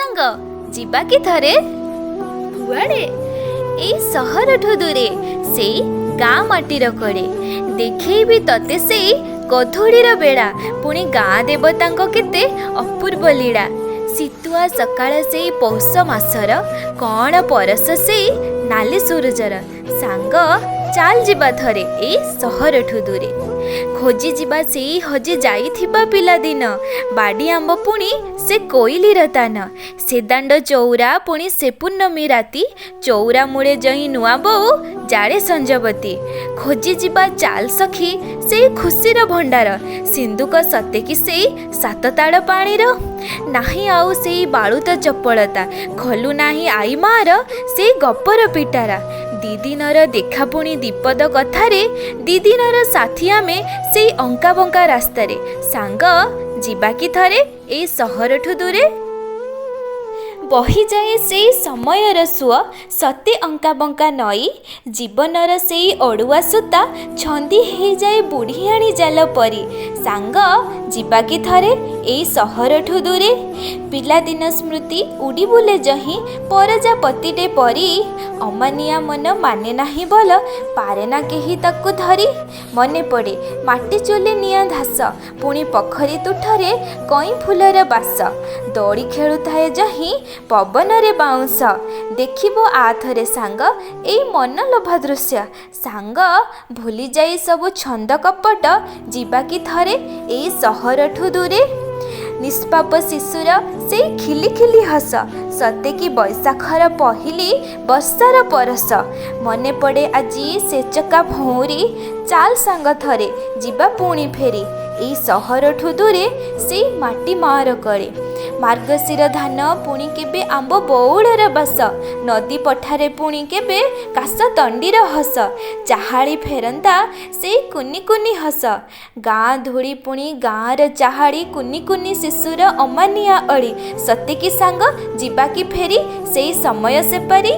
सांग जिबा कि थरे कुआड़े एई सहरठु दूरे से गाँ माटीर कड़े देखी तते से गधुड़ीर बेड़ा पुणी गाँ देवता केते अपूर्व लीला शीतुआ सकाळ से पौष मासर कण परस से नाली सूरजर सांग चाल जिबा थरे ए सहरठु दूरे खोजी जिबा से हजी जाइथिबा पिला दिन बाड़ी आंब पुणी से कोइली रतान से दांड चौरा पुणी से पूर्णमी राती चौरा मुड़े जही नुआ बोऊ जाड़े संजवती खोजी जिबा चाल सखी से खुशीर भंडार सिंधुक सते कि से सात ताड़ पाणीर नाही आउ से बाळुत चपलता खलु नाही आई मार से गपर पिटारा दिदिनर देखा पुणी दीपद कथारे दिदिनर साथी आमे से अंका बंका रास्तारे सांग जिबा कि थरे ए सहरठु दूरे बही जाए से समयर सुअ सते अंका बंका नई जीवनर से अड़ुआ सूता छंदी हो जाए बुढ़ियाणी जाल परी सांग जिबा कि थरे ए सहरठु दूरे पिलादिन स्मृति उड़ी बुले जही परजापतिटे परी अमानिया मन माने नाही बोल पारे ना केही ताकू धरी मने पड़े माटी चोली निया धास पुणी पखरी तुठरे कई फूलर बास दौड़ी खेलुए जही पवन रे बाउंस देखिबो आथरे सांग ए मन लोभा दृश्य सांग भूली जाई सब छंद कपट जिबा कि थरे ए सहरठु दूरे निष्पाप शिशुर से खिली खिली हस सते कि बैशाखर पहिली वर्षार परस मने पड़े आजी से चका भौरी चाल सांग थरे जिबा पुणी फेरी ए सहरठु दूरे से माटी मार कड़े मार्गशीर धान पुणी केबे आंब बौड़र बास नदी पठारे पुणी केबे कास तंडीर हस चाहाड़ी फेरंता से कुनी कुनी हस गाँ धूड़ी पुणी गाँर चाहाड़ी कुनी कुनी शिशुर अमानिया अड़ी सते कि सांग जिबा कि फेरी से समय से पारी।